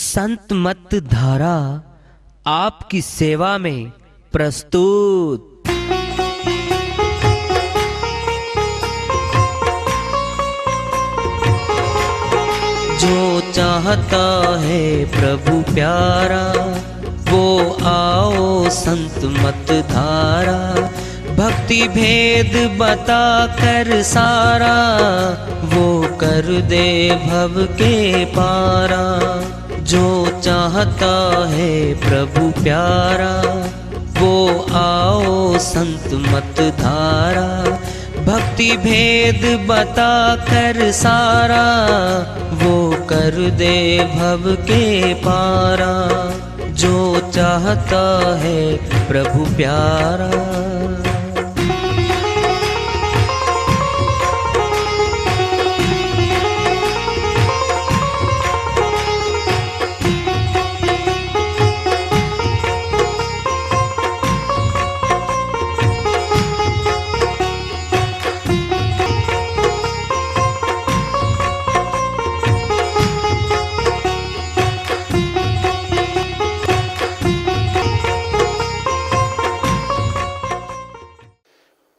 संत मत धारा आपकी सेवा में प्रस्तुत। जो चाहता है प्रभु प्यारा वो आओ संत मत धारा। भक्ति भेद बता कर सारा वो कर दे भव के पारा। जो चाहता है प्रभु प्यारा वो आओ संत मत धारा। भक्ति भेद बता कर सारा वो कर दे भव के पारा। जो चाहता है प्रभु प्यारा।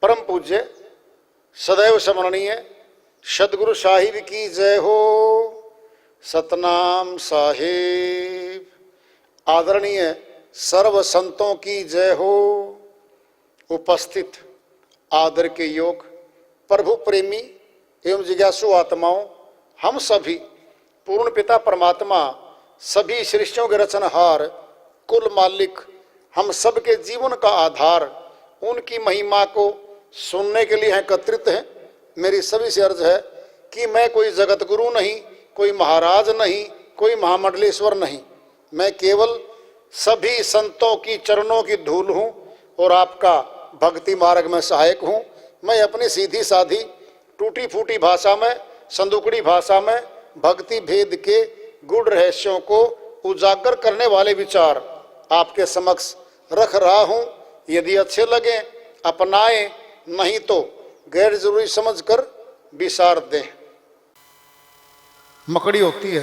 परम पूज्य सदैव स्मरणीय सदगुरु साहिब की जय हो। सतनाम साहिब। आदरणीय सर्व संतों की जय हो। उपस्थित आदर के योग प्रभु प्रेमी एवं जिज्ञासु आत्माओं, हम सभी पूर्ण पिता परमात्मा सभी सृष्टियों के रचनहार कुल मालिक हम सबके जीवन का आधार उनकी महिमा को सुनने के लिए एकत्रित हैं। मेरी सभी से अर्ज है कि मैं कोई जगत गुरु नहीं, कोई महाराज नहीं, कोई महामंडलेश्वर नहीं। मैं केवल सभी संतों की चरणों की धूल हूँ और आपका भक्ति मार्ग में सहायक हूँ। मैं अपनी सीधी साधी टूटी फूटी भाषा में, संदुकड़ी भाषा में भक्ति भेद के गूढ़ रहस्यों को उजागर करने वाले विचार आपके समक्ष रख रहा हूँ। यदि अच्छे लगे अपनाएं, नहीं तो गैर जरूरी समझकर विसार दें। मकड़ी होती है,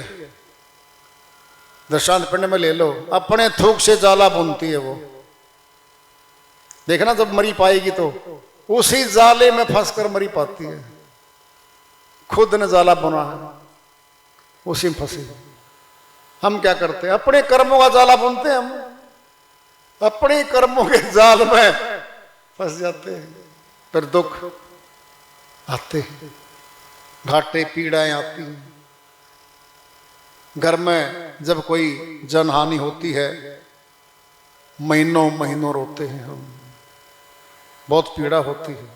दृष्टांत पिंड में ले लो, अपने थूक से जाला बुनती है। वो देखना जब मरी पाएगी तो उसी जाले में फंसकर मरी पाती है। खुद ने जाला बुना है, उसी में फंसी। हम क्या करते हैं? अपने कर्मों का जाला बुनते हैं। हम अपने कर्मों के जाल में फंस जाते हैं, फिर दुख आते हैं, घाटे पीड़ाएं आती हैं। घर में जब कोई जनहानि होती है महीनों महीनों रोते हैं हम, बहुत पीड़ा होती है।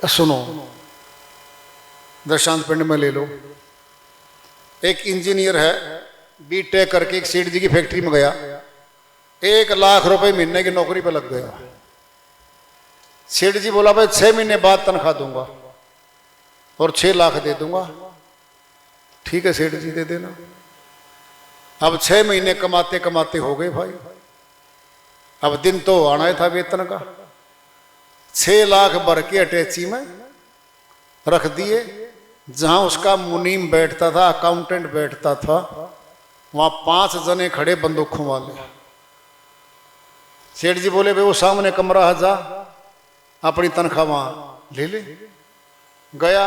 सुनो, दृष्टांत पिंड में ले लो। एक इंजीनियर है, बीटेक करके एक सेठ जी की फैक्ट्री में गया। 1 लाख रुपए महीने की नौकरी पे लग गया। सेठ जी बोला भाई 6 महीने बाद तनख्वाह दूंगा और 6 लाख दे दूंगा। ठीक है सेठ जी, दे देना। अब 6 महीने कमाते कमाते हो गए भाई। अब दिन तो आना ही था वेतन का। 6 लाख भर के अटैची में रख दिए। जहां उसका मुनीम बैठता था, अकाउंटेंट बैठता था, वहां 5 जने खड़े बंदूकों वाले। सेठ जी बोले भाई वो सामने कमरा है, जा अपनी तनख्वाह वहां ले ले। गया,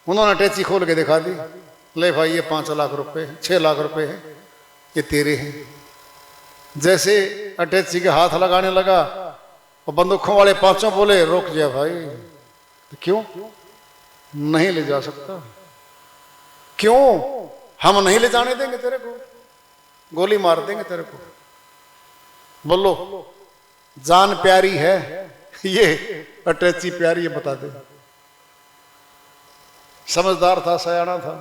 उन्होंने अटैची खोल के दिखा दी। ले भाई ये 5 लाख रुपए, 6 लाख रुपए हैं, ये तेरे हैं। जैसे अटैची के हाथ लगाने लगा और बंदूकों वाले 5 बोले रोक जा भाई। तो क्यों? नहीं ले जा सकता। क्यों? हम नहीं ले जाने देंगे तेरे को, गोली मार देंगे तेरे को। बोलो, जान प्यारी है ये अटैची प्यारी है, बता दे। समझदार था, सयाना था,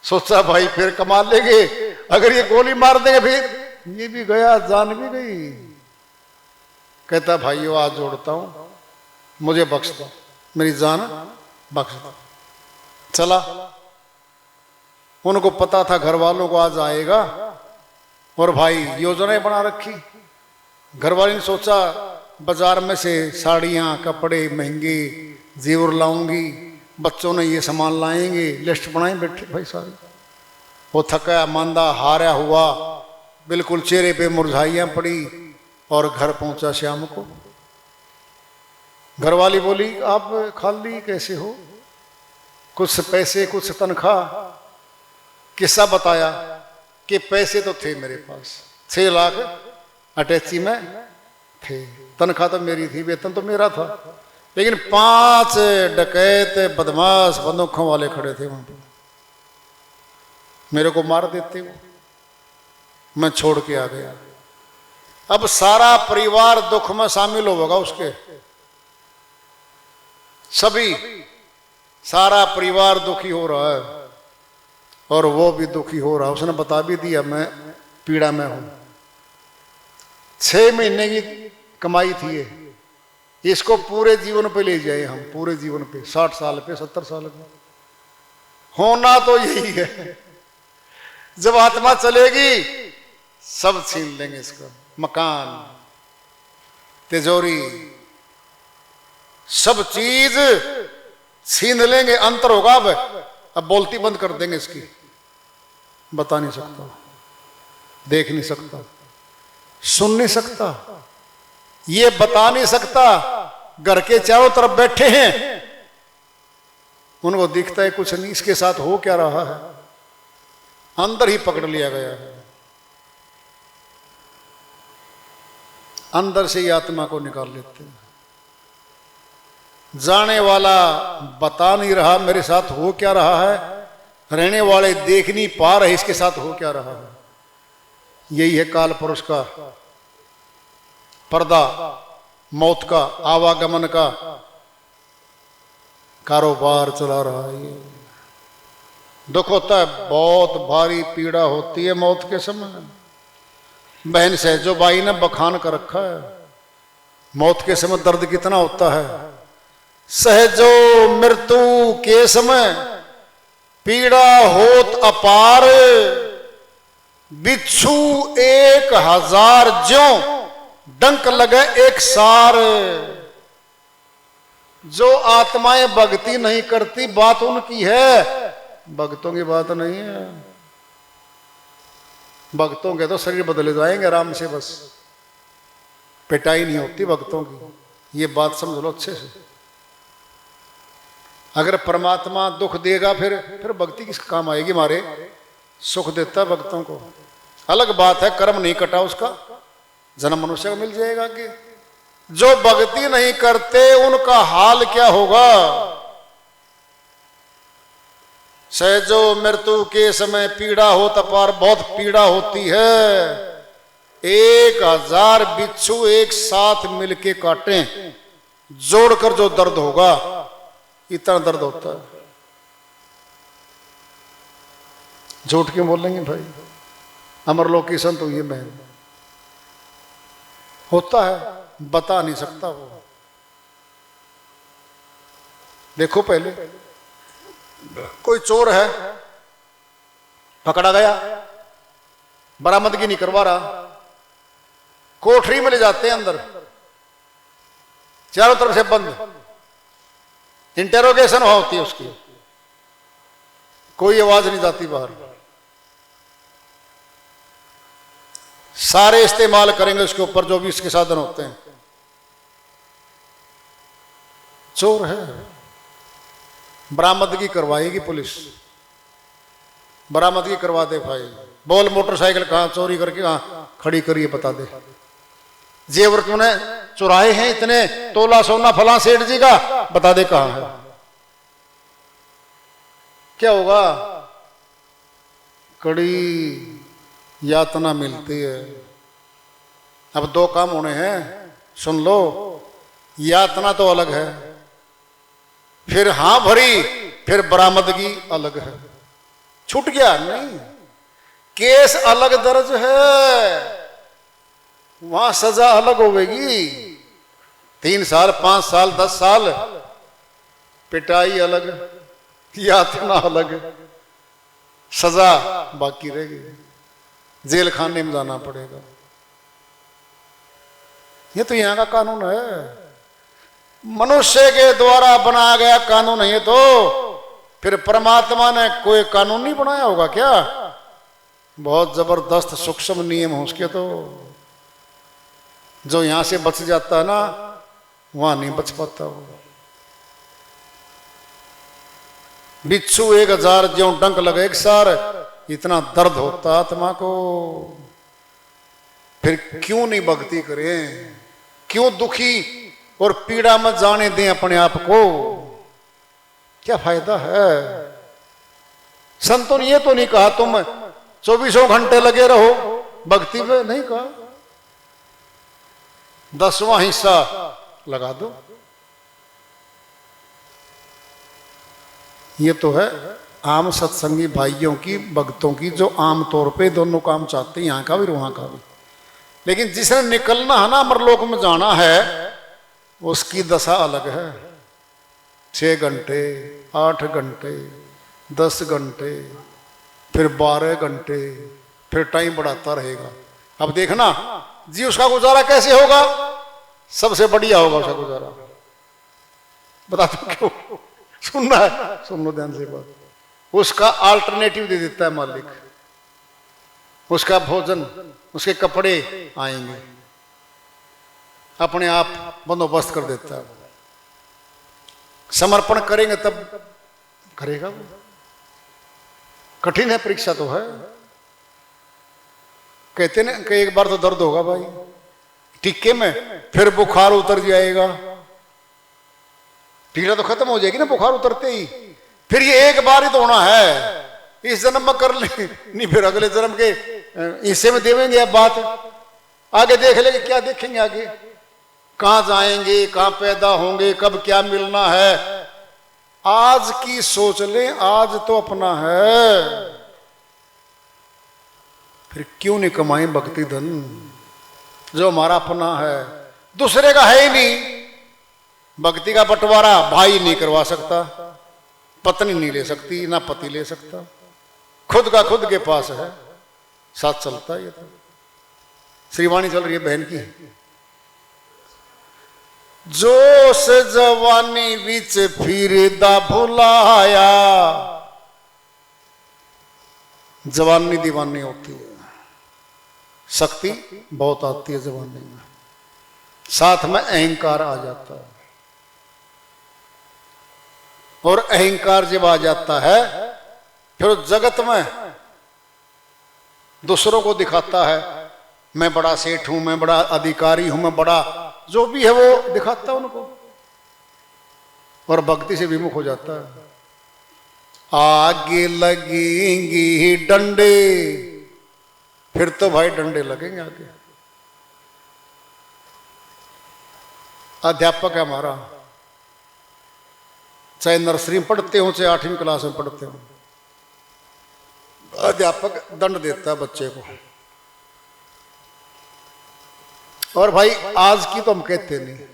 सोचा भाई फिर कमा लेंगे। अगर ये गोली मार देंगे फिर ये भी गया, जान भी गई। कहता भाइयों आज जोड़ता हूं, मुझे बख्श दो, मेरी जान बख्श दो। चला। उनको पता था घर वालों को आज आएगा और भाई योजनाएं बना रखी। घर वाले ने सोचा बाजार में से साड़ियां, कपड़े महंगे, जेवर लाऊंगी, बच्चों ने ये सामान लाएंगे, लिस्ट बनाए बैठे भाई सारे। वो थका मांदा हारा हुआ, बिल्कुल चेहरे पे मुरझाइयां पड़ी और घर पहुंचा शाम को। घरवाली बोली आप खाली कैसे हो, कुछ पैसे कुछ तनख्वाह। किस्सा बताया कि पैसे तो थे मेरे पास, 6 लाख अटैची में थे, तनख्वाह तो मेरी थी, वेतन तो मेरा था, लेकिन 5 डकैत बदमाश बंदूकों वाले खड़े थे वहां पर, मेरे को मार देते वो, मैं छोड़ के आ गया। अब सारा परिवार दुख में शामिल होगा उसके, सभी, सारा परिवार दुखी हो रहा है और वो भी दुखी हो रहा है। उसने बता भी दिया मैं पीड़ा में हूं। 6 महीने की कमाई थी ये, इसको पूरे जीवन पे ले जाए हम, पूरे जीवन पे, 60 साल पे, 70 साल पे। होना तो यही है, जब आत्मा चलेगी सब छीन लेंगे इसका, मकान, तिजोरी, सब चीज छीन लेंगे। अंतर होगा अब बोलती बंद कर देंगे इसकी, बता नहीं सकता, देख नहीं सकता, सुन नहीं सकता, ये बता नहीं सकता। घर के चारों तरफ बैठे हैं, उनको दिखता है कुछ नहीं, इसके साथ हो क्या रहा है, अंदर ही पकड़ लिया गया है। अंदर से ही आत्मा को निकाल लेते हैं। जाने वाला बता नहीं रहा मेरे साथ हो क्या रहा है, रहने वाले देख नहीं पा रहे इसके साथ हो क्या रहा है। यही है काल पुरुष का पर्दा, मौत का आवागमन का कारोबार चला रहा है। ये दुख होता है, बहुत भारी पीड़ा होती है मौत के समय। बहन सहजो बाई ने बखान कर रखा है, मौत के समय दर्द कितना होता है। सहजो मृत्यु के समय पीड़ा होत अपार, बिच्छू 1000 ज्यों डंक लगे एक सार। जो आत्माएं भक्ति नहीं करती बात उनकी है, भक्तों की बात नहीं है। भक्तों के तो शरीर बदले जाएंगे आराम से, बस पिटाई नहीं होती भक्तों की, ये बात समझ लो अच्छे से। अगर परमात्मा दुख देगा फिर भक्ति किस काम आएगी। मारे सुख देता है भक्तों को, अलग बात है कर्म नहीं कटा उसका, जन्म मनुष्य को मिल जाएगा। कि जो भक्ति नहीं करते उनका हाल क्या होगा। सहजो मृत्यु के समय पीड़ा हो तपार, बहुत पीड़ा होती है। 1000 बिच्छू एक साथ मिलके काटे, जोड़कर जो दर्द होगा, इतना दर्द होता है। झूठ क्यों बोलेंगे भाई, अमरलोकी संत हुई मैं, होता है, बता नहीं सकता वो। देखो पहले कोई चोर है, पकड़ा गया, बरामदगी नहीं करवा रहा, कोठरी में ले जाते हैं अंदर, चारों तरफ से बंद, इंटेरोगेशन होती है उसकी, कोई आवाज नहीं जाती बाहर। सारे इस्तेमाल करेंगे उसके ऊपर जो भी इसके साधन होते हैं। चोर है, बरामदगी करवाएगी पुलिस, बरामदगी करवा दे भाई, बोल मोटरसाइकिल कहां चोरी करके कहां खड़ी करिए बता दे, जेवर तूने चुराए हैं इतने, तोला सोना फला सेठ जी का, बता दे कहां है। क्या होगा, कड़ी यातना मिलती है। अब 2 काम होने हैं, सुन लो, यातना तो अलग है, फिर हां भरी, फिर बरामदगी अलग है। छूट गया नहीं, केस अलग दर्ज है, वहां सजा अलग होगी, 3 साल 5 साल 10 साल, पिटाई अलग, यातना अलग, सजा बाकी रहेगी, जेल खाने में जाना पड़ेगा। ये तो यहां का कानून है, मनुष्य के द्वारा बनाया गया कानून है। तो फिर परमात्मा ने कोई कानून नहीं बनाया होगा क्या? बहुत जबरदस्त सूक्ष्म नियम हो उसके तो। जो यहां से बच जाता है ना, वहां नहीं बच पाता वो। बिच्छू 1000 ज्यों डंक लगे एक सार, इतना दर्द होता आत्मा को। फिर क्यों नहीं भक्ति करें, क्यों दुखी और पीड़ा में जाने दें अपने आप को, क्या फायदा है। संतों ने ये तो नहीं कहा तुम 24 घंटे लगे रहो भक्ति में, नहीं कहा। 10वां हिस्सा लगा दो। ये तो है आम सत्संगी भाइयों की, भक्तों की, जो आम तौर पे दोनों काम चाहते हैं, यहां का भी वहां का भी। लेकिन जिसने निकलना है ना, अमरलोक में जाना है, उसकी दशा अलग है। 6 घंटे, 8 घंटे, 10 घंटे, फिर 12 घंटे, फिर टाइम बढ़ाता रहेगा। अब देखना जी उसका गुजारा कैसे होगा, सबसे बढ़िया होगा उसका गुजारा। बता दो क्यों, सुनना है, सुन लो ध्यान से बात। उसका अल्टरनेटिव दे देता है मालिक, उसका भोजन, उसके कपड़े आएंगे, अपने आप बंदोबस्त कर देता है। समर्पण करेंगे तब करेगा वो। कठिन है, परीक्षा तो है। कहते ना कि एक बार तो दर्द होगा भाई टीके में, फिर बुखार उतर जाएगा। टीका तो खत्म हो जाएगी ना बुखार उतरते ही। फिर ये एक बार ही तो होना है, इस जन्म में कर ले, नहीं फिर अगले जन्म के हिस्से में देवेंगे। अब बात आगे देख लेंगे, क्या देखेंगे आगे, कहां जाएंगे, कहां पैदा होंगे, कब क्या मिलना है। आज की सोच लें, आज तो अपना है। फिर क्यों नहीं कमाएं भक्ति धन, जो हमारा अपना है, दूसरे का है ही नहीं। भक्ति का बंटवारा भाई नहीं करवा सकता, पत्नी नहीं ले सकती, ना पति ले सकता। खुद का खुद के पास है, साथ चलता है। ये तो श्रीवाणी चल रही है बहन की। जोश जवानी विच फिरदा भुलाया, जवानी दीवानी होती है, शक्ति बहुत आती है जवानी में, साथ में अहंकार आ जाता है। और अहंकार जब आ जाता है, फिर जगत में दूसरों को दिखाता है, मैं बड़ा सेठ हूं, मैं बड़ा अधिकारी हूं, मैं बड़ा जो भी है वो दिखाता है उनको, और भक्ति से विमुख हो जाता है। आगे लगेंगे डंडे, फिर तो भाई डंडे लगेंगे आगे। अध्यापक है हमारा, चाहे नर्सरी में पढ़ते हो चाहे 8वीं क्लास में पढ़ते हो, अध्यापक दंड देता है बच्चे को। और भाई आज की तो हम कहते नहीं,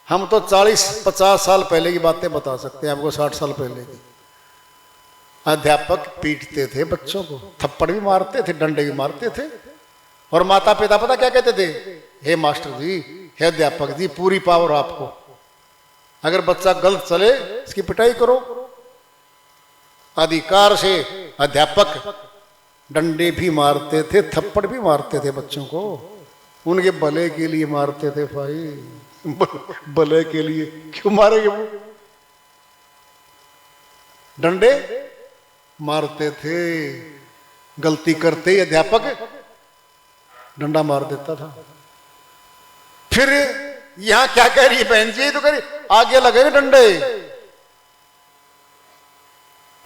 हम तो 40-50 साल पहले की बातें बता सकते हैं आपको, 60 साल पहले की। अध्यापक पीटते थे बच्चों को, थप्पड़ भी मारते थे, डंडे भी मारते थे। और माता पिता पता क्या कहते थे, हे मास्टर जी, हे अध्यापक जी, पूरी पावर आपको, अगर बच्चा गलत चले इसकी पिटाई करो। अधिकार से अध्यापक डंडे भी मारते थे, थप्पड़ भी मारते थे बच्चों को, उनके भले के लिए मारते थे भाई, भले के लिए। क्यों मारेंगे वो, डंडे मारते थे, गलती करते ही अध्यापक डंडा मार देता था। फिर यहां क्या कह रही है बहन जी, तो कह रही आगे लगेंगे डंडे,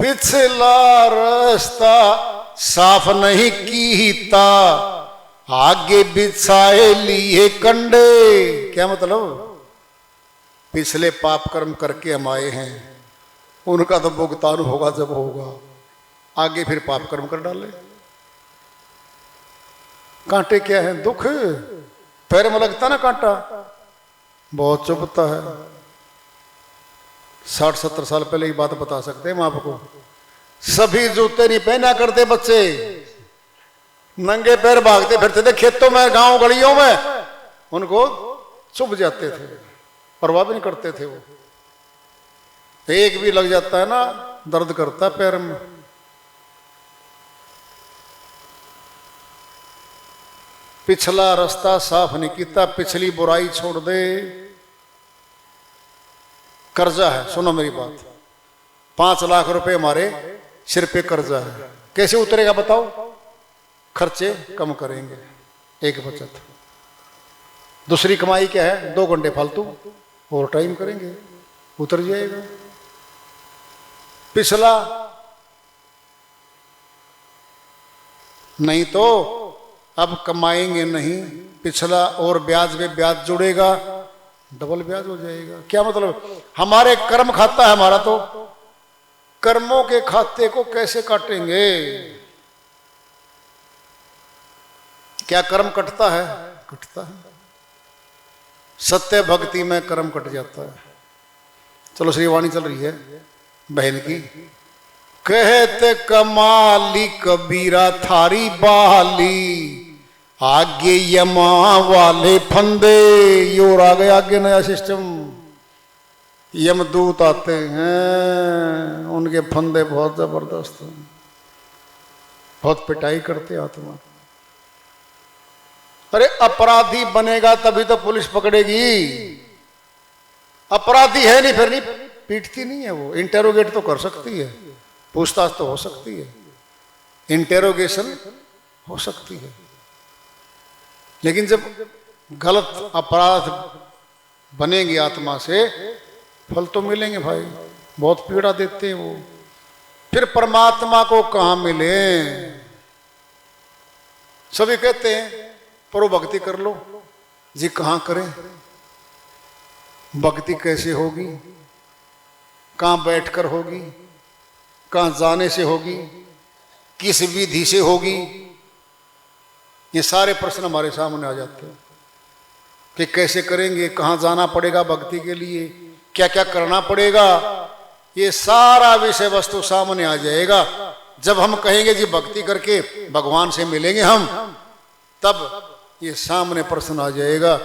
पिछला रास्ता साफ नहीं कीता, आगे बिछाए लिए कंडे। क्या मतलब, पिछले पाप कर्म करके हम आए हैं, उनका तो भुगतान होगा जब होगा, आगे फिर पाप कर्म कर डाले। कांटे क्या है, दुख पैर में लगता ना कांटा, बहुत चुभता है। 60-70 साल पहले की बात बता सकते हैं हम आपको। सभी जूते नहीं पहना करते बच्चे, नंगे पैर भागते फिरते थे खेतों में, गांव गलियों में, उनको चुभ जाते थे, परवाह भी नहीं करते थे वो। एक भी लग जाता है ना, दर्द करता है पैर में। पिछला रास्ता साफ नहीं किया, पिछली बुराई छोड़ दे। कर्जा है, सुनो मेरी बात, 5 लाख रुपए हमारे सिर पे कर्जा है, कैसे उतरेगा बताओ? खर्चे कम करेंगे, एक बचत। दूसरी कमाई क्या है? 2 घंटे फालतू और टाइम करेंगे, उतर जाएगा। पिछला नहीं तो अब कमाएंगे नहीं, पिछला और ब्याज पे ब्याज जुड़ेगा, डबल ब्याज हो जाएगा। क्या मतलब? हमारे कर्म खाता है हमारा, तो कर्मों के खाते को कैसे काटेंगे? क्या कर्म कटता है? कटता है। सत्य भक्ति में कर्म कट जाता है। चलो श्रीवाणी चल रही है बहन की। कहते कमाली कबीरा थारी बहाली, आगे यमा वाले फंदे। योर आ गए आगे नया सिस्टम, यमदूत आते हैं, उनके फंदे बहुत जबरदस्त हैं, बहुत पिटाई करते आत्मा। अरे अपराधी बनेगा तभी तो पुलिस पकड़ेगी, अपराधी है नहीं फिर नहीं पीटती नहीं है वो। इंटेरोगेट तो कर सकती है, पूछताछ तो हो सकती है, इंटेरोगेशन हो सकती है, लेकिन जब गलत अपराध बनेंगे आत्मा से, फल तो मिलेंगे भाई, बहुत पीड़ा देते हैं वो। फिर परमात्मा को कहां मिले? सभी कहते हैं प्रभु भक्ति कर लो जी, कहां करें? भक्ति कैसे होगी? कहां बैठकर होगी? कहां जाने से होगी? किस विधि से होगी? ये सारे प्रश्न हमारे सामने आ जाते हैं कि कैसे करेंगे, कहां जाना पड़ेगा भक्ति के लिए, क्या क्या करना पड़ेगा। ये सारा विषय वस्तु सामने आ जाएगा जब हम कहेंगे जी भक्ति करके भगवान से मिलेंगे हम, तब ये सामने प्रश्न आ जाएगा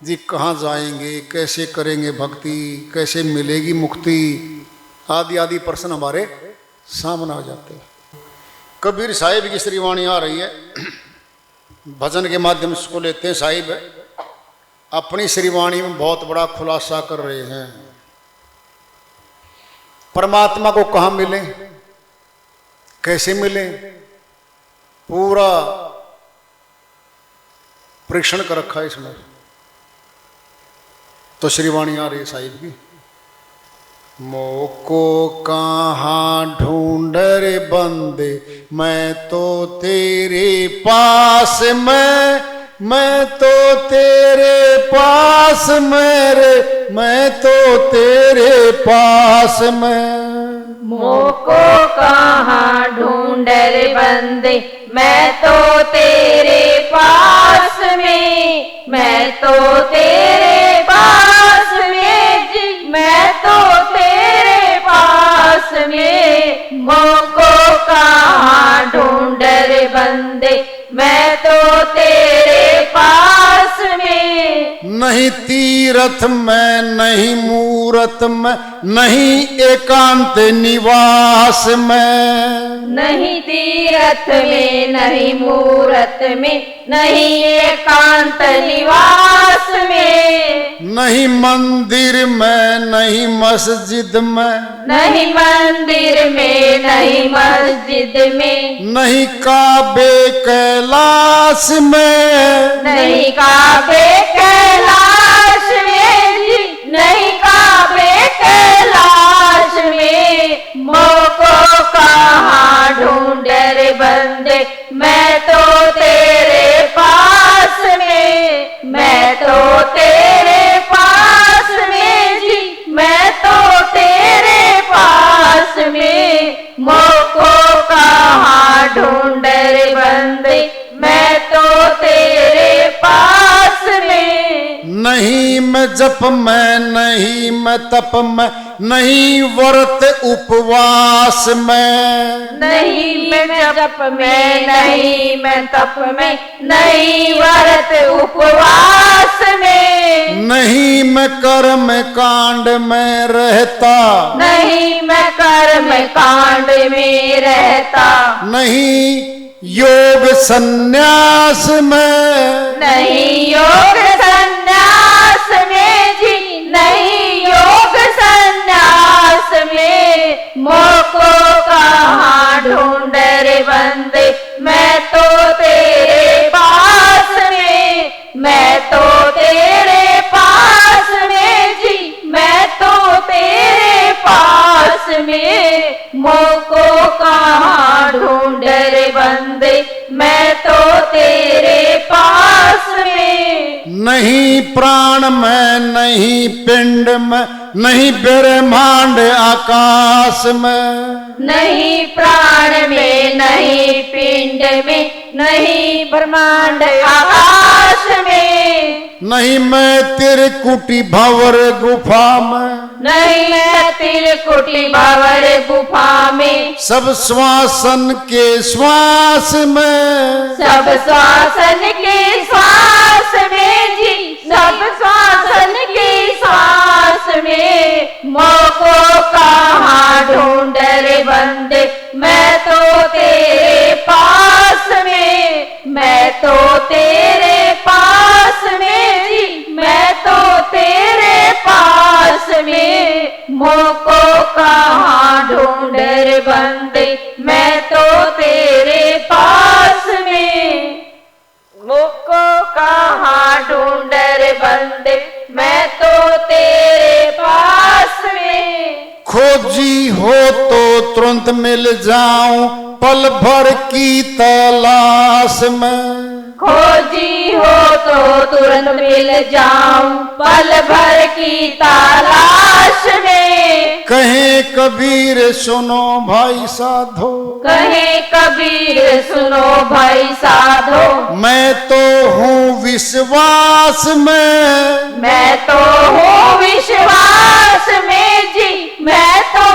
जी कहाँ जाएंगे, कैसे करेंगे भक्ति, कैसे मिलेगी मुक्ति, आदि आदि प्रश्न हमारे सामने आ जाते हैं। कबीर साहिब की श्रीवाणी आ रही है, भजन के माध्यम से इसको लेते हैं। साहिब अपनी श्रीवाणी में बहुत बड़ा खुलासा कर रहे हैं। परमात्मा को कहाँ मिले, कैसे मिले, पूरा परीक्षण कर रखा है इसमें। तो श्रीवाणी आ रही है साहिब की। मोको कहाँ ढूंढ रे बंदे, मैं तो तेरे पास मैं तो तेरे पास मेरे, मैं तो तेरे पास में। मोको कहाँ ढूंढ रे बंदे, मैं तो तेरे पास में, मैं तो तेरे पास में जी, मैं तो तेरे पास में। मोको कहाँ ढूंढ रे बंदे, मैं तो तेरे पास में। नहीं तीरथ में, नहीं मूरत में, नहीं एकांत निवास में। नहीं तीरथ में, नहीं मूरत में, नहीं एकांत निवास में। नहीं मंदिर में, नहीं मस्जिद में, नहीं मंदिर में, नहीं मस्जिद में। नहीं काबे कैलाश में, नहीं काबे कैलाश में जी, नहीं काबे कैलाश में। मोको कहाँ ढूंढ रे बंदे, मैं तो तेरे पास में, मैं तो तेरे पास में जी, मैं तो तेरे पास में। मोको कहाँ ढूंढ रे बंदे, मैं तो तेरे पास में। नहीं मैं जप में, नहीं मैं तप में, नहीं व्रत उपवास में। नहीं मैं जप में, नहीं मैं तप में, नहीं व्रत उपवास में। नहीं मैं कर्म कांड में रहता, नहीं मैं कर्म कांड में रहता। नहीं योग सन्यास में, नहीं योग संन्यास में जी, नहीं योग संन्यास में। मोको कहाँ ढूंढ रे बंदे, मैं तो तेरे पास में, मैं तो तेरे पास में जी, मैं तो तेरे पास में। मोको कहाँ ढूंढ रे बंदे, मैं तो तेरे पास में। नहीं प्राण में, नहीं पिंड में, नहीं ब्रह्मांड आकाश में, नहीं प्राण में, नहीं पिंड में, नहीं ब्रह्मांड आकाश में। नहीं मैं त्रिकुटी भंवर गुफा में, नहीं मैं त्रिकुटी भंवर गुफा में। सब श्वासन के श्वास में, सब श्वासन के श्वास में जी, सब श्वासन के श्वास में। मोको कहाँ ढूंढ रे बंदे, मैं तो तेरे पास में, मैं तो तेरे पास में जी, मैं तो तेरे पास में। मोको कहाँ ढूंढ रे बंदे, मैं तो तेरे पास में। मोको कहाँ ढूंढ रे बंदे, मैं तो तेरे पास में। खोजी हो तो तुरंत मिल जाऊं पल भर की तलाश में, खोजी हो तो तुरंत मिल जाऊं पल भर की तलाश में। कहे कबीर सुनो भाई साधो, कहे कबीर सुनो भाई साधो, मैं तो हूँ विश्वास में, मैं तो हूँ विश्वास में जी, मैं तो